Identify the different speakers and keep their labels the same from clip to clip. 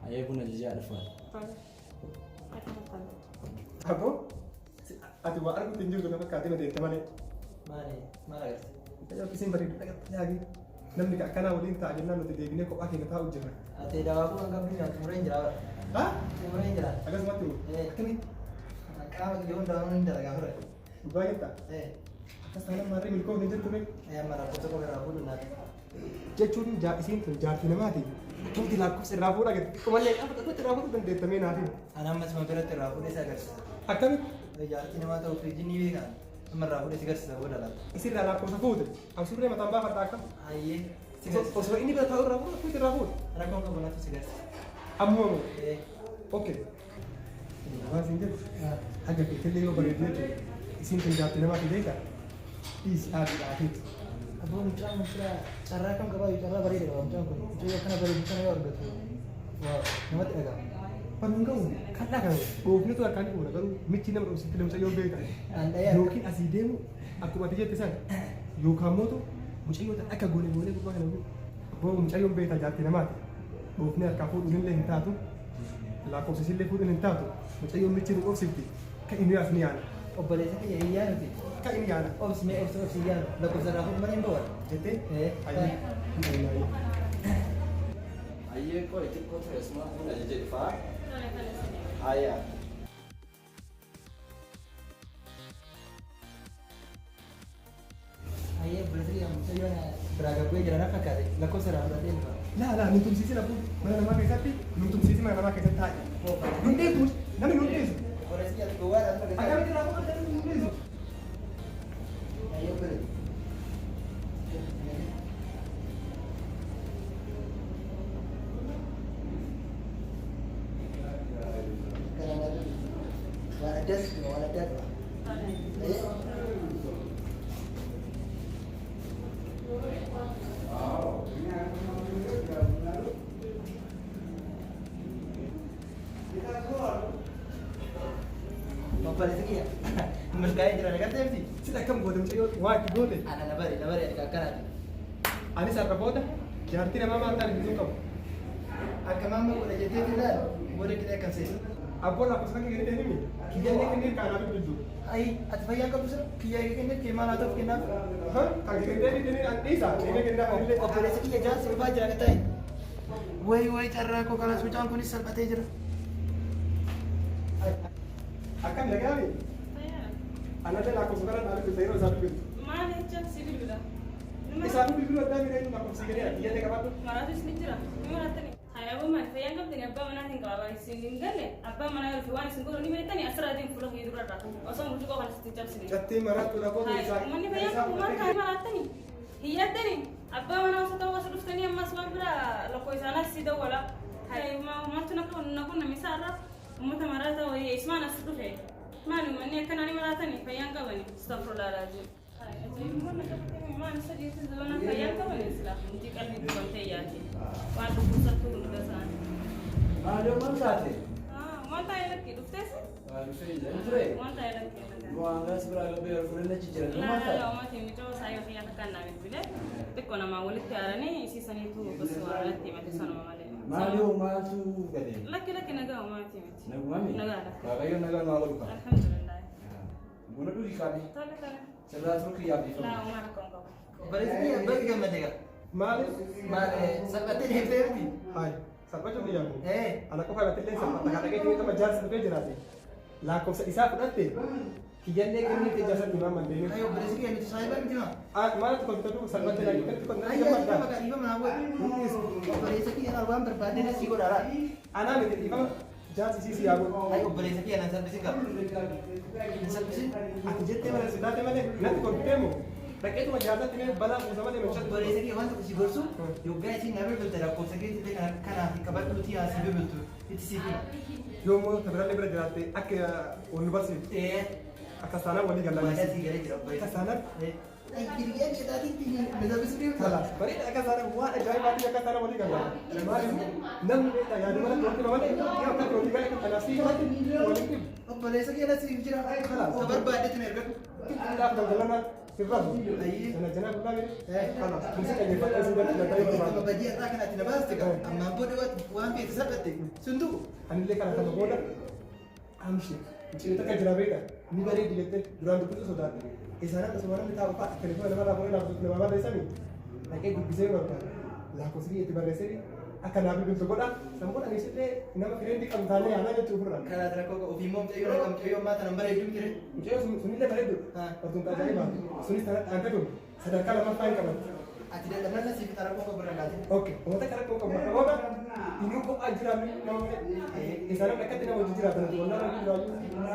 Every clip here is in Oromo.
Speaker 1: Ayah guna jejak depan.
Speaker 2: Apa? Ati wa argu tinju guna kati na dete male.
Speaker 1: Mari.
Speaker 2: Ayo kisim bari lagi. Namni ka kana wali ta ajna no te debine ko ake ta ujjana.
Speaker 1: Ate dawa aku anggap ni yang murah jera.
Speaker 2: Ha?
Speaker 1: Murah jera.
Speaker 2: Agas matu. Kami
Speaker 1: Kau jauh dalam ni dah agak murah.
Speaker 2: ubaya ta. Kasana mari milko ni jentu ne.
Speaker 1: Marah foto kau berapa dulu nak?
Speaker 2: Jechuun isin tun jaartii namaati. Tumti lakkoofsa irraa fuudha gadi. Kumallee dhaabata irraa fuudhuu dandeettamee naati.
Speaker 1: Anak mas mampir terlalu desa guys.
Speaker 2: Akkamitti
Speaker 1: Jaartii nama tahu friji ni kan. Marah foto sih guys dah dah.
Speaker 2: isirraa lakkoofsa fuute. An surree mataan baafadha akkam.
Speaker 1: Ayye.
Speaker 2: Osoo inni bira taa'u irraa fuudha fuute irraa fuudha.
Speaker 1: Anak kau kau benar tu sih guys.
Speaker 2: Ammoo okay. Waan isin jedhu haga keetillee yoo bareedu jechuudha. Isin tun jaartii namaati beekaa. Dhiisi haati dhaateeti.
Speaker 1: Abang macam cara kan kau cara beri dia macam kau. Jadi kena beri macam ni orang betul. Wah, nama tak agak.
Speaker 2: Panunggaw, kadhaa kan goofni tu harkaan dhibuudha garuu michi nama dhumsitti namsa yoo beekan.
Speaker 1: Anda ya.
Speaker 2: Yookiin asii deemu akkuma ati jette san yookaan mootu mucayyoota akka goone gubbaa kana boo mucayyoon beektaa jaartii namaati. Goofni harkaa fuudhuun illee hin taatu. Lakkoofsis illee fuudhuun hin taatu. Mucayyoon michi nu dhoksigti. Kan inni as ni yaana.
Speaker 1: Obboleessa kiyya iyyaa nuti.
Speaker 2: Kan inni yaana.
Speaker 1: Obsi iyyaa nu. Lakkoofsa raafuu mana hin bawa.
Speaker 2: Jettee?
Speaker 1: Ayye.
Speaker 3: Ayah kau itu kau terus semua pun ada jadi faham. Ayah.
Speaker 1: Ayye berarti yang saya beragam gue jalan apa kali? Lakkoofsa raafuu berarti apa?
Speaker 2: Laa numtumsiisin abbuu mana namaa keessatti numtumsiisi mana namaa keessatti taa'e. Hundeetu namni hundeessu.
Speaker 1: Obboleessa kiyya gowwaa dhaan bakka.
Speaker 2: Akkamitti raafuu akka namni hundeessu?
Speaker 1: Ayye berarti. Waladat. Obboleessa kiyya. Milkaa'ee jira nagaa ta'eef
Speaker 2: Sila akkam goote mucayyoo waa itti goote.
Speaker 1: ana nabare akkanaati.
Speaker 2: Anis har'a booda jaartii namaa maal ta'an ibsuu qabu.
Speaker 1: Akka mamma godha jettee filaan booda kidee akkam seeti.
Speaker 2: Abboon lakkoofsa kan kennite himi. Kiyyaallee kenneen kaanaaf ibsu.
Speaker 1: Ayi ati fayyaa qabdu sira kiyyaa kennee kee maal haa ta'uuf kennaaf.
Speaker 2: Kan kennitee kenneen an dhiisa. Kennee kennaaf illee.
Speaker 1: Obboleessa kiyya jaarsi ulfaa jira akka ta'e. Wayi carraa koo kanas mucaan kunis salphatee jira.
Speaker 2: Akkam nagaami. Anadda lakkoofsa kana dhaabee bilta yeroo isaa bilbiltu.
Speaker 4: Maal jecha si bilbila?
Speaker 2: Isaatu bilbiluu addaa miidhagina lakkoofsa kennee kiyyaallee qabaadhu.
Speaker 4: Maraatus ni jira. Ni maraatani. Hayaaboo maal fayyaan qabdani abbaa manaatiin qabaa isin hin galle abbaa manaa yoo waan isin godhu ni beektani asirraatiin fuula kee durarra osoo murtii qofaan isitti cabsine.
Speaker 2: Jattee maraattuu dhaaboo isaa.
Speaker 4: Manni fayyaan qabu maal kaa maraatani? Hiyyattani abbaa manaa osoo ta'uu osoo dhuftanii ammas waan bira lokkoo isaanaas si dawwala. Maaltu nakun namisaarra uummata maraata wayii ismaan as dhufe. Maali manni akkanaa ni maraatani fayyaan qabani astagfirullah laazim. Maan sadiitti zona fayyaan qabani sila inti qalbii duwwantee yaati. Waan dhukkubsattuu hunda isaanii.
Speaker 3: Ada mana saatnya?
Speaker 4: Waan taa'ee lakkee dhuftees?
Speaker 3: Aduh saya jadi ture.
Speaker 4: Waan taa'ee lakkee lakkee.
Speaker 3: Gua anggap seberapa biar fulan cicil.
Speaker 4: Laa uumatiin mitoo saayoo fayyaa takkaan naa bilbilee xiqqoo namaa walitti aaranii isiisaniitu gosa waraanatti himate sanuma malee.
Speaker 3: Malu malu gade.
Speaker 4: Lakki nagaa uumatii miti.
Speaker 3: Nagu mami.
Speaker 4: Nagaadha.
Speaker 3: Kakaknya naga naga luka.
Speaker 4: Alhamdulillah.
Speaker 3: Guna dulu ikan.
Speaker 4: Tole.
Speaker 3: Sebelah terus kiam itu.
Speaker 4: Laa uumaa rakkoon qabu.
Speaker 1: Obboleessa kiyya bakki gammadee qaba.
Speaker 2: Maali?
Speaker 1: Maal salphatee deemtee miti.
Speaker 2: Hai. Salphachuu biyyamu.
Speaker 1: Eh.
Speaker 2: Ana qofa irratti illee salphata. Kana dhagee nama jaarsi dhufee jiraate. Lakkoofsa isaa fudhatte kiyyaallee kennite jaarsa dhumaa mandeenii.
Speaker 1: Ayo obboleessa kiyya nuti saayibaa miti maa.
Speaker 2: Maaltu kompiitaruu salphatte laayii kan tukon
Speaker 1: Ayo
Speaker 2: namni
Speaker 1: maka dhiifama naa godhe. Obboleessa kiyya waan barbaadee na sii godhaara.
Speaker 2: Anaa miti dhiifama jaarsi sii yaa godhu.
Speaker 1: Ayo obboleessa kiyya nan salphisi qaba. Nan salphisi.
Speaker 2: Ati jettee mana sidaate malee natti kompiiteemu. Dhaqeetuma jaarsatti mee balaa buusa malee meeshaa
Speaker 1: Obboleessa kiyya waan tokko si gorsu yoggaa isin na bilbilte lakkoofsa keetti kanaaf qabadhuutii haa si bilbiltu itti siif hima.
Speaker 2: yoommoo tabirallee bira jiraatte akka ol nu barsiiftu. Akkas taanaan walii galaa.
Speaker 1: Waadaa sii galee jira obboleessa.
Speaker 2: Akkas taanaan.
Speaker 1: Hiriyaa keetaatiin miidhagina deemu.
Speaker 2: Kalaas bareeda akkas taanaan waan ajaa'ibaatiin akkas taanaan walii galaa. Maaliif namni beektaa yaadu mana tokko malee yoo akkatti walii galee kanaaf sii galatti waliin dhibu.
Speaker 1: Obboleessa kiyya siif jira.
Speaker 2: Kalaas.
Speaker 1: Ka barbaaddeetiin ergadhu.
Speaker 2: Kitaaba daldalanaa في الرفض أنا جناب الله خلاص مسك اللي فوق أسود
Speaker 1: أما بدي أراك أنا تنبأستك أما بدي وأنت تثبتي صندوق
Speaker 2: أنا اللي كان أتمنى أمشي مش أنت كجرابيدا نبري دلته درام بكل سودان إذا أنا سمعنا بتاع وقت تلفون أنا ما بقول لك ما بدي سامي لكن بيزيد ولا لا كوسري تبغى سري أكن أبي بنت قولا سامقول أنا يصير إنما كريم دي كم ثانية أنا جت وفرنا
Speaker 1: كلا ترى وفي موم تيجي كم تيجي ما تنبأ يدوم كده
Speaker 2: مش سنين ده بلده أنتم تجايبها سنين أنت كم سدك كلام ما فاهم كمان
Speaker 1: أتيجي لما نسي في ترى كوكو برا
Speaker 2: أوكي وما تكرر كوكو برا وما إنه أجرا من نوم إذا أنا كتير نوم أجرا بنا تقولنا رجل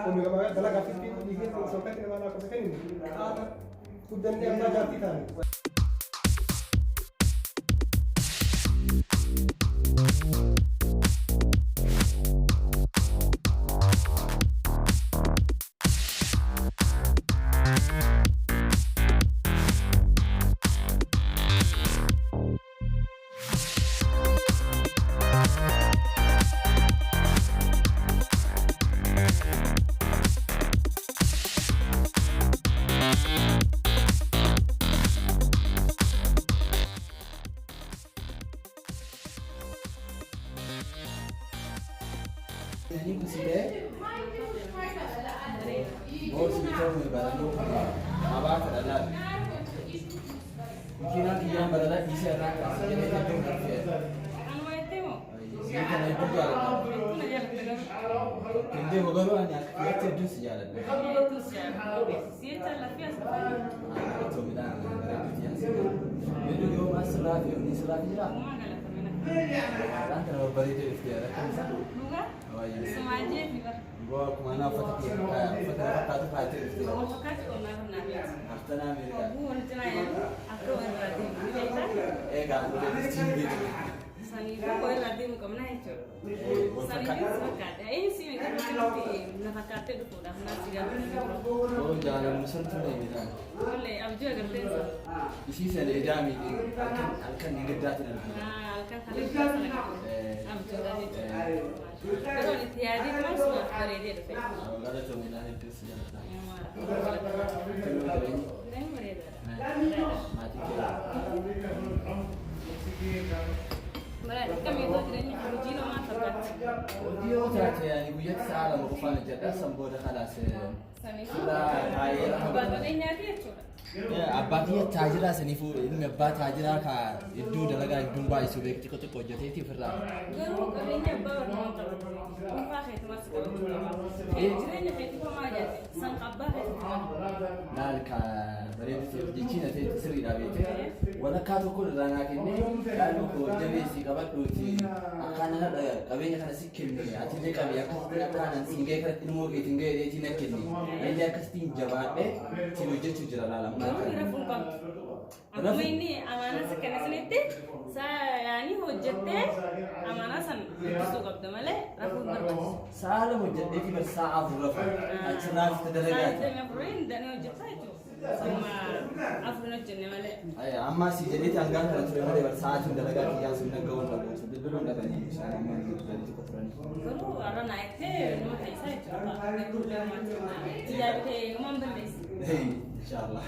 Speaker 2: ومن قبل دلنا كافي في يجي سوكتي نما أنا كوسكني كودني أنا جاتي ثاني
Speaker 1: يعني كسيدة
Speaker 3: بوس بيتهم يبادلوا أباك الألال ممكن أن يوم بدلا يصير راك يعني تدوم كافية
Speaker 4: أنا ما يتمو
Speaker 3: يمكن أن يبقى على
Speaker 4: أنا جالك تقول
Speaker 3: كندي وقالوا أن يكتب سجالة
Speaker 4: سيرت لا فيها سفر
Speaker 3: يدو يوم أسرع في يوم نسرع في جرا
Speaker 4: وما قالك منها
Speaker 3: أنت لو بريد الاختيارات
Speaker 4: لغة سماجي في بر
Speaker 3: gua kemana foto foto foto itu
Speaker 4: وفكرت قلنا لنا بيت
Speaker 3: hartana Amerika
Speaker 4: أبو ونتنا يا أكو الراديو
Speaker 3: kan udah di sini
Speaker 4: sani ko الراديو كمنا هيك sani سمكات أي شيء من كمان في نفكات itu dah nasi dan
Speaker 3: oh jangan musuh tuh ini kan
Speaker 4: boleh abju agar tensa
Speaker 3: isi saya idami alkan digedatin
Speaker 4: alkan kali kita abju dah itu pero tiada mas buat berede itu
Speaker 3: kalau ada cemilan itu sih
Speaker 4: yang berede
Speaker 3: mati
Speaker 4: berarti kami itu tidaknya berjino mantap
Speaker 3: dia saja yang ibu ya salah mau kufana jadi sambo dah kalah
Speaker 4: sani
Speaker 3: sudah kaya
Speaker 4: badannya dia curang
Speaker 3: abbaatii taajira saniifuu ilmi abbaa taajiraa ka iddoo dalagaa iddoon baay'isuu beekti qote hojjeteeti ofirraa.
Speaker 4: garuu qabeenya abbaa warra dhuunfaa keessa marsi qabachuu qaba. Jireenya keetti homaa jaate san abbaa keessa
Speaker 3: Laal ka bareedu jechiin ati sirriidha beekte walakkaa tokko irraa naa kennee yaaduu koo jabeessii qabadhuuti akkaan qabeenya kana si kenne atillee qabee akkasitti akkaan siin ga'ee kanatti ilmoo keetiin ga'ee dheetiin na kenne illee akkasitti jabaadhee siin hojjechuu jira laala.
Speaker 4: Aku ini amanah sekarang seniti, saya yani hujatnya amanah san itu kabda malah rafu berpas.
Speaker 3: Salah hujatnya itu bersaaf rafu, acara kita delegat.
Speaker 4: Saya dengan perin dan hujat itu sama afrono jenis malah.
Speaker 3: Ayah, amma si jadi tanggal kalau cuma ada bersaaf delegat yang sudah gaul lagu, sudah belum ada ni, saya aman dari itu kotoran.
Speaker 4: Kalau orang naik teh, nama saya itu apa? Kalau macam jadi umum beres.
Speaker 3: Hei, insyaallah.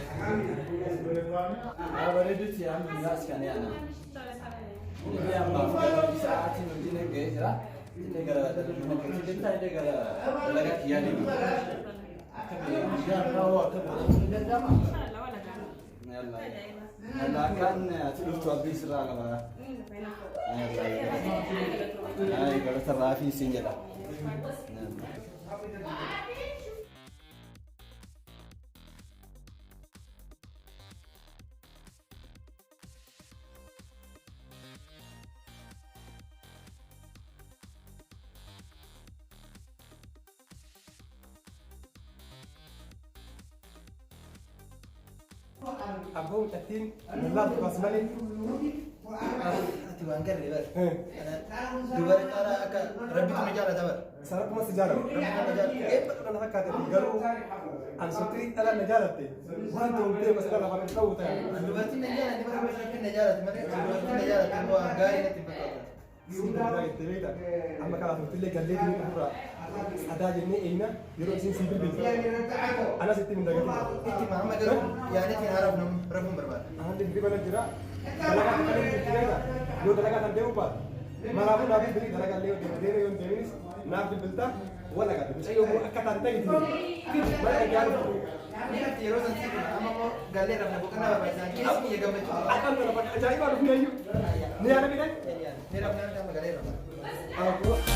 Speaker 3: Awalnya itu sih yang jelas kan ya nak. Ini yang bapak bisa hati mungkin enggak cerah. Ini gara-gara mungkin kita ini gara-gara lagi kian ini. Dia tahu apa sudah lama. Nala kan terus tu habis lah kalau. Ay, kalau terapi sih ya.
Speaker 2: أبوه تأتين من الله بسمله
Speaker 1: أنت وانكر لي بس دوباره أنا أكا ربي تمجاله تبر
Speaker 2: سارك ما سجارة إيه أنا هكذا تقولوا عن سطري أنا نجارة وأنتم بيه بس أنا فاهم كوتا
Speaker 1: دوباره نجاله دي بس نجاله ما دوباره نجاله هو غاري نتبقى
Speaker 2: Sibiira itti beekta. Amma kana turtillee gallee diinii ofirraa adaa jennee eeyna yeroo isin sibiir bilta. Anas itti mindagatii.
Speaker 1: Itti maama garuu yaadatiin haaraaf rafuun barbaada.
Speaker 2: Haalli dibana jira. Dalagaa kan itti beekta. Yoo dalagaa kan deemu baata. Manaafuu naaf bilbilii dalagaa illee deemee yoo deeminis naaf bilbilta. Wala gadi. Mucayyoo akka taate itti. Bara eegaa
Speaker 1: Ni nanti yeroo san sibiira amma immoo gallee rafna boqonnaa barbaachisan keessi biyya gammachuu.
Speaker 2: akan dapat ajaibaa dhufne iyyuu. Ni yaada midhaan?
Speaker 1: Ni rafnaan gama gallee rafna.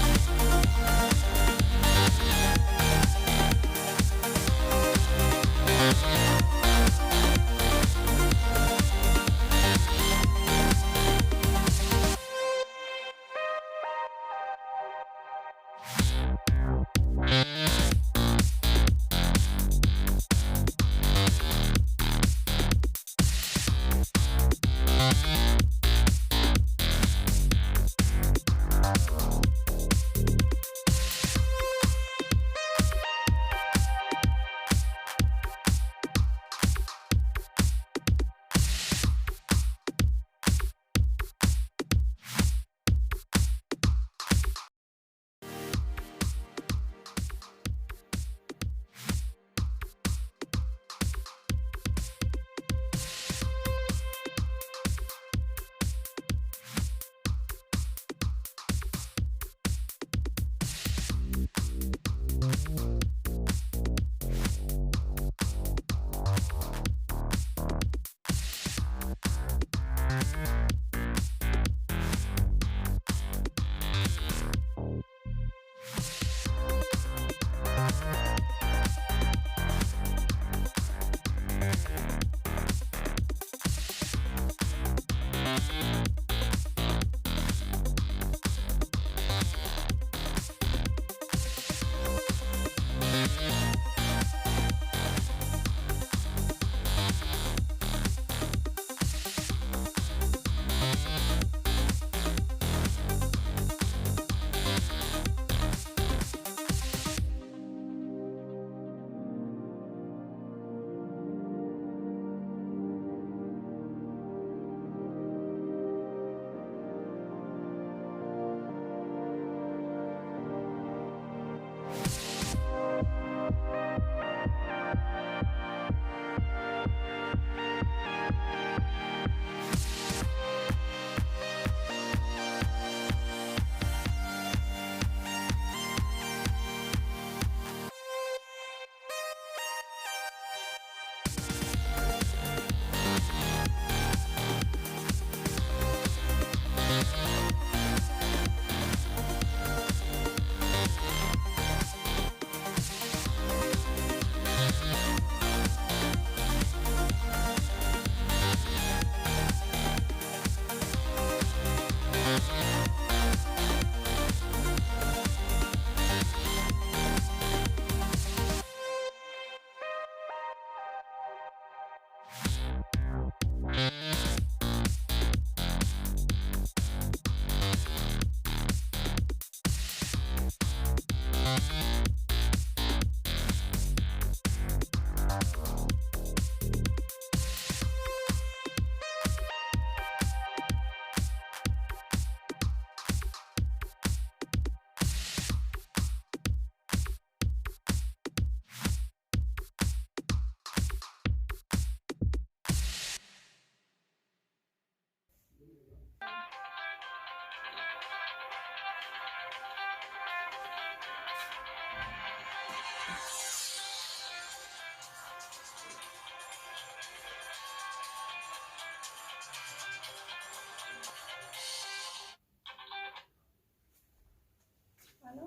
Speaker 5: Halo?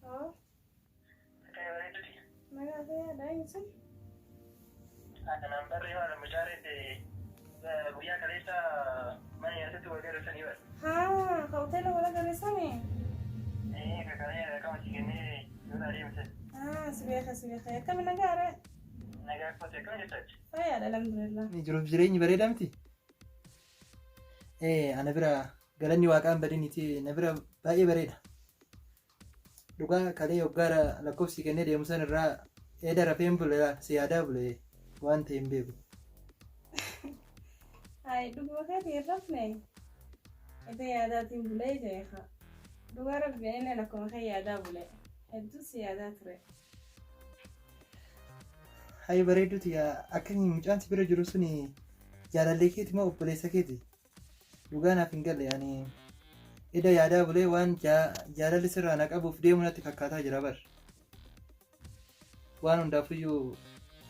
Speaker 4: Oh,
Speaker 5: Kayak mana itu sih?
Speaker 4: mana ada yang sih?
Speaker 5: Ada nomor yang ada mencari di Buya Kalista mana yang itu ada di sana.
Speaker 4: Ha, kau tahu wala garisa ni?
Speaker 5: Kakaknya kamu sih ini udah ada macam.
Speaker 4: Ah, sebiasa. Kami negara.
Speaker 5: Naga aku cek aja saja.
Speaker 4: Saya ada alhamdulillah.
Speaker 1: Ni jiruuf jireenyi bareedaa miti? Ana bira galanni waaqaan badiniti na bira baay'ee bareeda. Dhugaa kalee hoggaara lakkoofsi kennee deemu san irraa eeda rafeen bule siyaadaa bule waan ta'e hin beeku.
Speaker 4: Hai, duguma kan dirrafne. Ita yaadaatiin bulee jeeqa. Dhugaa rabbi inni lakkuma kan yaadaa bulee. Hedduus yaadaa ture.
Speaker 1: Hayi bareeduuti akka mucaan si bira jiru sun jaalallee keeti moo obboleessa keeti? Dhugaa naaf hin galle yaani ida yaadaa bulee waan jaalalli sirraa na qabuuf deemu natti fakkaataa jira bar. Waan hundaafuyyuu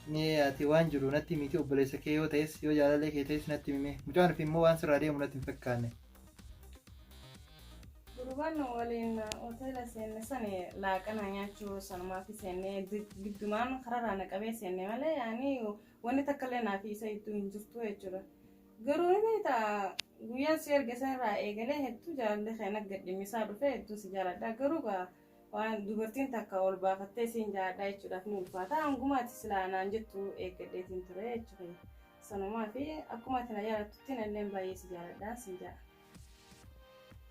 Speaker 1: ni ati waan jiru natti miti obboleessa kee yoo ta'es yoo jaalallee kee ta'es natti hime. Mucaan fi immoo waan sirraa deemu natti hin fakkaanne.
Speaker 4: Gurbaan waliin hoteela seenne sani laaqana nyaachuu sanumaa fi seennee giddumaan kararraa naqabee seenne malee yaani wanni takka illee naaf isa iddoo hin jirtu jechuudha. Garuu inni ta'a guyyaan si erge sanarraa eegalee hedduu jaalallee kan akka gadhimmisaa dhufe hedduu si jaaladha. Garuu waan dubartiin takka ol baafattee siin jaaladha jechuudhaaf ni ulfaata. Hangumaatti silaa naan jettu eeggadheetiin ture jechuudha. Sanumaa fi akkuma ati na jaalattutti nalleen baay'ee si jaaladha siin jaala.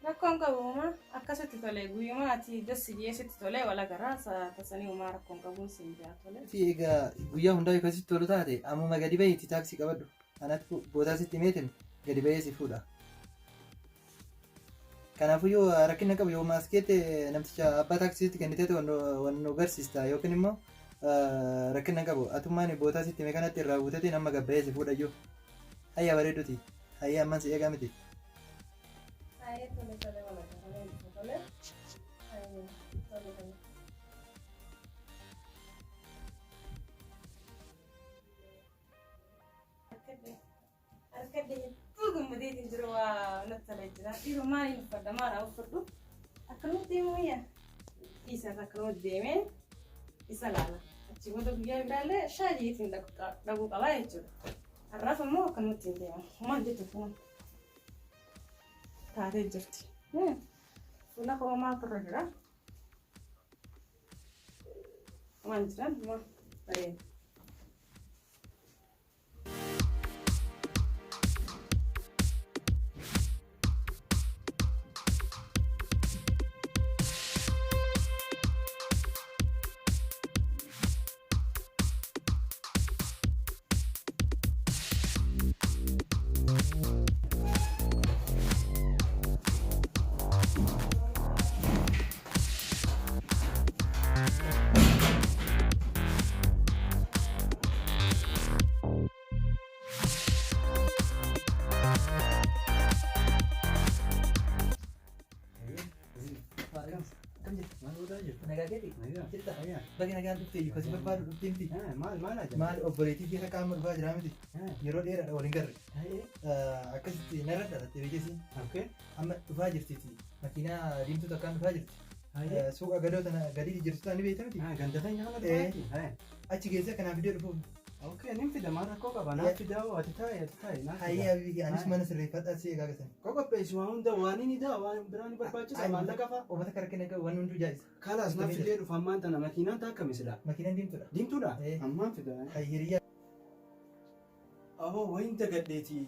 Speaker 4: Rakkoon qabuuma akkasitti tolee guyyuma ati dassi dhiyeessitti tolee wal agarraa tasanii uumaa rakkoon qabuun siin jaa tolee.
Speaker 1: Egaa guyyaa hundaa akkasitti tolu taate ammuma gadi bahiitti taaksii qabadhu. Anatti boodaa sitti himeetin gadi bahee si fuudha. Kanaafuyyuu rakkina qabu yoo maaskeette namticha abbaa taaksiitti kenniteetu waan nu garsiista yookiin immoo rakkina qabu atummaan boodaa sitti hime kanatti irraa buuteetiin amma gabbahee si fuudha iyyuu. Hayya bareeduuti. Hayya amman si eegaa miti.
Speaker 4: Gummadeetiin jiru waa natti jira. Dhiirri maaliin uffadha maadhaa uffadhu? Akkanumatti deemuu yaa? Isaaf akkanumatti deemee isa laala. Achi booda guyyaa biraallee shaayiitiin dhaquu qabaa jechuudha. Har'aaf immoo akkanumatti hin deemu. Maal jettu kun? Taatee jirti. Fuula koomaa turre jira. Maal jiran? Maal bareeda. Bagi nagaan dhuftee iyyuu kasi barbaadu dhuftee miti. Maal obboleettii keessa qaama dhufaa jira miti. Yeroo dheeraadha waliin garre. Akkasitti narra dhalattee beekesi. Amma dhufaa jirtiti. Makiinaa diimtuu takkaan dhufaa jirti. Suuqa gadoo tana gadii jirtu ni beekta miti.
Speaker 2: Gandata nyaala dhufaati.
Speaker 1: Achi geessee kanaaf fidee dhufuuf.
Speaker 2: Nin fida maal rakkoo qaba naaf fidaa ati taa'e.
Speaker 1: Hayyaa bibi anis mana sirreeffadhaa si eegaa gasan.
Speaker 2: Qopheessi waan hunda waan inni daa waan biraan barbaachisa maallaqa fa'a.
Speaker 1: Uummata kara kenna qabu waan hunduu jaallisa.
Speaker 2: Kalaas naaf fidee dhufa ammaan tana makiinaan taa akkamisidha?
Speaker 1: Makiinaan diimtuudha.
Speaker 2: Diimtuudha? Ammaan fida.
Speaker 1: Hayyiriyaa.
Speaker 2: Ahoo wayin dagadheeti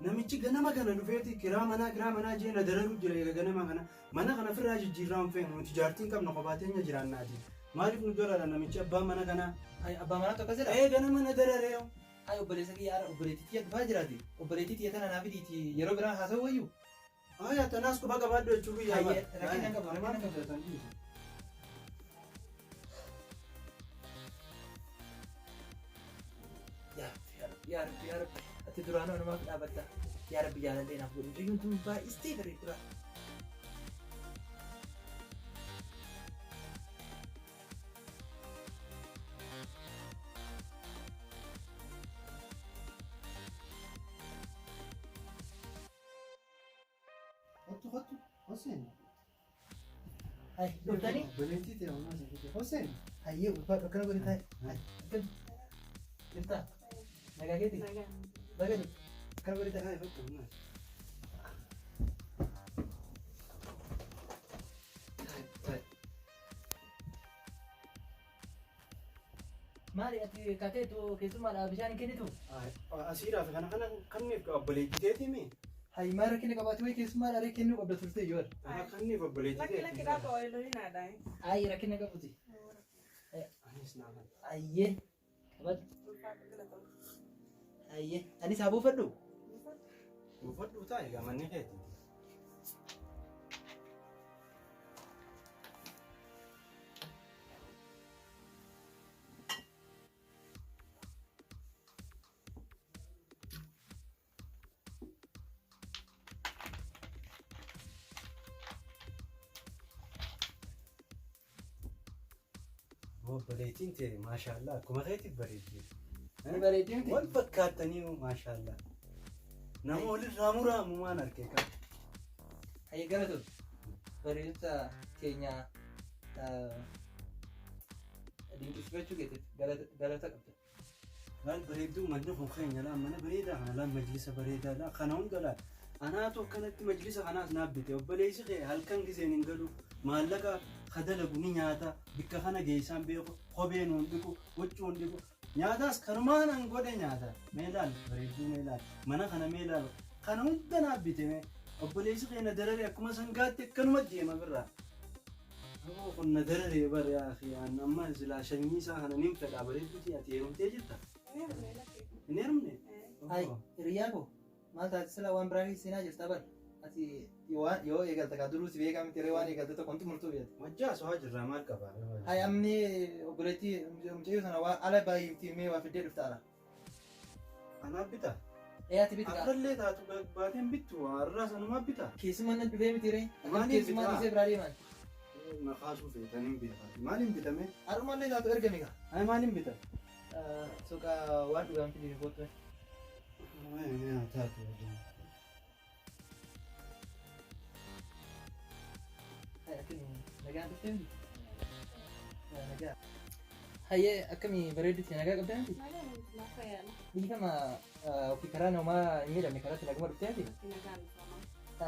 Speaker 2: namichi ganama kana dhufeeti kiraa manaa jeena dararuu jira eega ganama kana mana kana firraa jijjiirraa hin fe'u nuti jaartiin qabna qophaatenya jiraannaati. Maaliif nu dolaadha namichi abbaa mana kana?
Speaker 1: Abbaa manaa tokko jedha.
Speaker 2: Ganama na dararee.
Speaker 1: Obboleessa kiyyaa obboleettii xiyya dhufaa jiraati. Obboleettii xiyya tana naaf fidiiti yeroo biraa haasa'u wayyuu.
Speaker 2: Tanaas quba qabaadhu jechuun guyyaa
Speaker 1: baay'ee. Rakkina qabu. Yaa Rabbi ati duraanuu anumaaf dhaabatta. Yaa Rabbi jaalallee naaf godhu. Riyyuun tun baay'istee bareedura.
Speaker 2: Hussein.
Speaker 1: Hai, tadi?
Speaker 2: Berhenti dia orang macam Hussein.
Speaker 1: Ayo, buat kalau boleh tanya. Kan, kita. Naga gitu. Naga. Kalau boleh tanya, betul mas. Mari ati kate tu kesuma ada bisa ni kini tu.
Speaker 2: Asira, kan ni boleh kita ni.
Speaker 1: Hai mara kini kabati wei kesuma ada kini kau betul tu jual.
Speaker 2: Kan ni boleh kita.
Speaker 4: Laki-laki dah kau elok ni ada.
Speaker 1: Ai rakini kabuti.
Speaker 2: Anis nama.
Speaker 1: Aiye. Kabat. Aiye. Ani sabu fadu.
Speaker 2: Buat tu tak ya, mana ni?
Speaker 6: Obboleettiin ta'e maashaallah akkuma ta'etti bareeddi.
Speaker 1: Ni bareeddi miti?
Speaker 6: Wal fakkaatanii maashaallah. Nama walirraa muraamu waan argee qaba.
Speaker 1: Hayyee galatu bareedota keenya dinqisiifachuu keessatti galata qabda.
Speaker 6: Waan bareedduu manni kun keenya laa mana bareedaa kana laa majlisa bareedaa laa kana hunda laa. Anaatu akkanatti majlisa kanaas naabbite obboleessi kee halkan giseen hin galu maallaqa kadalagu ni nyaata bikka kana geessaan beeku kopheen hundi dhiqu huccuu hundi dhiqu nyaataas kanumaan an godhe nyaata meelaal bareedduu meelaal mana kana meelaal kana hunda naabbite obboleessi kee na darare akkuma sangaatti akkanuma deema birraa. Ammoo kun na darare bare akhi amma silaa shanyii isaa kana ni fedha bareedduuti ati heerumtee jirta. Hin heerumne?
Speaker 1: Hai hiriyaa koo maal taate sila waan biraa keessinaa jirta bar ati yoo eegalta kaa duruu si beekaa miti waan eegalta tokko wanti murtuu beekta.
Speaker 6: Majjaa soo jirraa maal qabaa?
Speaker 1: Hai amni obboleettii mucayyoo sana waa ala baay'iftii mee waa fiddee dhuftaara.
Speaker 6: Anaaf bitaa?
Speaker 1: Ati bitaa?
Speaker 6: Akarallee taatu baateen bittu har'aa sanumaa bitaa?
Speaker 1: Keessumaa na dhufee miti ree?
Speaker 6: Maaliif
Speaker 1: Keessumaa
Speaker 6: bitaa?
Speaker 1: dhiisee biraa deeman.
Speaker 6: Maqaasuu feetaniin beekaa. Maaliin bitame?
Speaker 1: Harumallee taatu ergame kaa.
Speaker 6: Hai maaliin bita?
Speaker 1: Suuqa waan dhugaan fidee kootu.
Speaker 6: Taatu.
Speaker 1: Nagaan dhuftee miti? Nagaa. Hayyee akkamii bareeddutti nagaa qabdaa miti? Biyyi kama ofii karaa namaa hin miidhamne karaatti naguma dhuftee miti?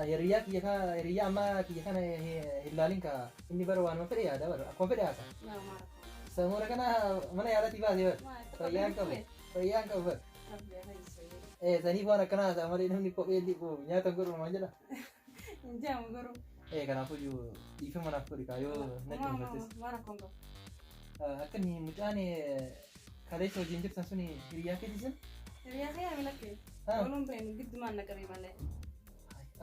Speaker 1: Hiriyaa kiyya kaa hiriyaa ammaa kiyya kana hin laalin kaa inni bara waanuma fedhe yaada bara akkuma fedhe haasa. Samoora kana mana yaadatii baasee bara fayyaan qabu fayyaan qabu bara. Saniif waan akkana haasa malee namni kophee dhiqu nyaata godhu maal jedha?
Speaker 4: Injaamu garuu.
Speaker 1: Kanaafuu dhiifama manaaf godhi kaa yoo natti hin fattes. Akkami mucaan kaleessa wajjin jirtan suni hiriyaa keetisan?
Speaker 4: Hiriyaa kee yaami lakkee. Waluun beenu giddumaan na qabee malee.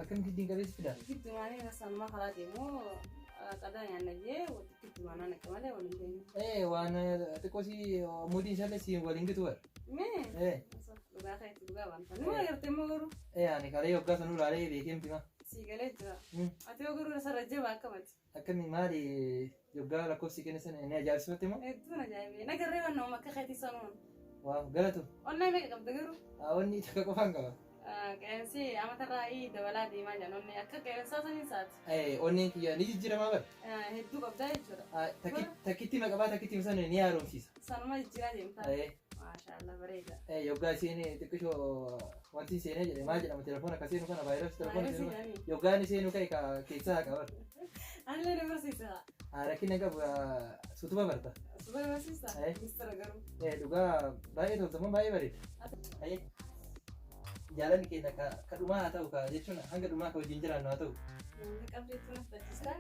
Speaker 1: Akkam giddiin qabeessi fida?
Speaker 4: Giddumaan sanumaa karaa deemu qadaa nyaanna jee giddumaan na qabe malee waluun beenu.
Speaker 1: Waan xiqqoosi muudii isaallee si waliin gitu bara.
Speaker 4: Mee? Dhugaa keetti dhugaa waan ta'an. Numa agartee immoo garuu.
Speaker 1: Ani kalee yoggaa sanuu laalee beekee miti maa?
Speaker 4: Sii galee jira. Ati yoo garuu sarara jabaa akkamitti?
Speaker 1: Akkami maali yoggaa lakkoofsi kenna sana ni ajaa'ibsiifate moo?
Speaker 4: Hedduun ajaa'ibee. Nagarree waan nama akka keetii sanuun.
Speaker 1: Waaw galatu.
Speaker 4: Onnee meeqa qabda garuu?
Speaker 1: Onni takka qofaan qaba.
Speaker 4: Qeensi amatarraa dabalaa deemaa jiran onni akka qeensaa sanii isaati.
Speaker 1: Onni kiyya ni jijjiiramaa bara.
Speaker 4: Hedduu qabdaa jechuudha.
Speaker 1: Takkitti maqabaa takkitti sana ni haaromsiisa.
Speaker 4: Sanuma jijjiiraa deemtaa. Maashaallah bareeda.
Speaker 1: Yoggaa isheen xiqqishoo wanti seenee jedhe maal jedhama telefoona akka seenu kana vaayirasii telefoona seenu yoggaan isheen ka'e keessaa qaba.
Speaker 4: Anillee ni barsiisa.
Speaker 1: Rakkina qabu sutuba barta.
Speaker 4: Sutuba barsiisa. Mistira garuu.
Speaker 1: Dhugaa baay'ee toltamuun baay'ee bareeda. Jaalalli keenya ka dhumaa haa ta'u jechuun hanga dhumaa ka wajjin jiraannu haa ta'u.
Speaker 4: Qabdeetti na fudhachiistaan.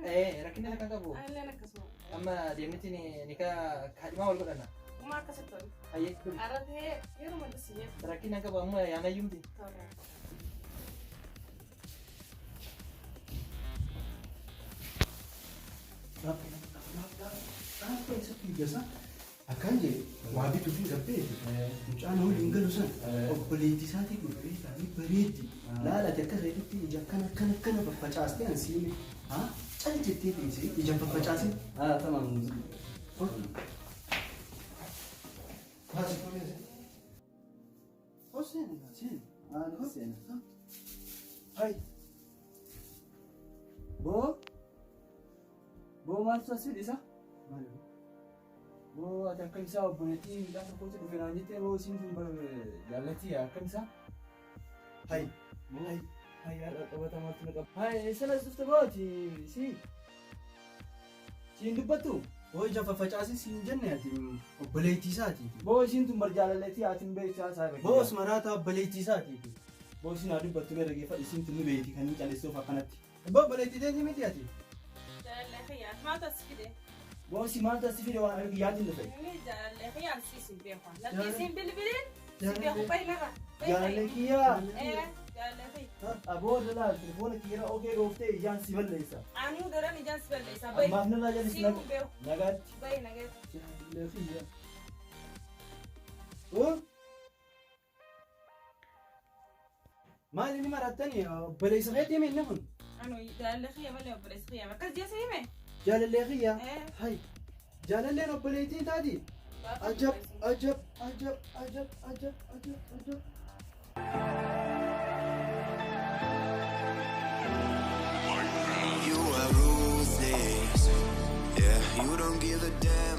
Speaker 1: Rakkina kan qabu.
Speaker 4: Anillee akkasuma.
Speaker 1: Amma deemnitti ni kaadhimaa wal godhanna.
Speaker 4: Uma akkasitti tolu.
Speaker 1: Hayyee tolu.
Speaker 4: Arratee yeroo maddisi jeetu.
Speaker 1: Rakkina qabu amma yaanayyuu miti.
Speaker 6: Akkaan jedhe waa bituu fi gabbee mucaan waliin galu sana obboleettii isaatii gurguree taa'ee bareeddi laalate akka reedutti ija akkana faffacaaste ansiine cal jettee dhiisee ija faffacaase.
Speaker 3: Tamam.
Speaker 6: Hoseen. Hai.
Speaker 3: Boo maaltu as fidhisa? Boo ati akkam isaa obboleettii midhaan tokkotti dhufe naan jettee boo siin kun jaallattii akkam isaa?
Speaker 6: Hai.
Speaker 3: Hai haadha qabata maaltu na qaba? Hai sanas dhufte booti si. Siin dubbattu?
Speaker 6: Boo ija faffacaase siin jenne ati obboleettii isaati.
Speaker 3: Boo isiin tun bar jaalalleetii aatiin beektaa isaa beektaa.
Speaker 6: Boos maraata obboleettii isaati.
Speaker 3: Boo isiin haa dubbattu mee dhageeffadhu isiin tun nu beekti kan hin calleessuuf akkanatti.
Speaker 6: Boo obboleettii teetii miti ati.
Speaker 4: Jaalallee fayyaa maaltu as fide?
Speaker 3: Boo si maaltu as fide waan argi yaadin dhufe?
Speaker 4: Jaalallee fayyaa siin beeku. Lakkii siin bilbiliin siin beeku baay'inarra.
Speaker 3: Jaalallee kiyyaa.
Speaker 4: Jaalallee fayyaa.
Speaker 3: Aboo dalaal telefoona kiyyaa ogee gooftee ijaan si balleessa.
Speaker 4: Anuu daran ijaan si balleessa. Bayi.
Speaker 3: Ammaaf nirraa jalis nagaatti.
Speaker 4: Bayi nagaatti.
Speaker 3: Jaalallee kiyyaa.
Speaker 6: Maali ni marattanii obboleessa kee deeme inni kun?
Speaker 4: Anuu jaalallee kiyyaa malee obboleessa kiyyaa akkas jeessa hime?
Speaker 6: Jaalallee kiyyaa? Hai.
Speaker 1: Jaalalleen obboleettii taati. Ajab.
Speaker 7: You are ruthless, yeah, you don't give a damn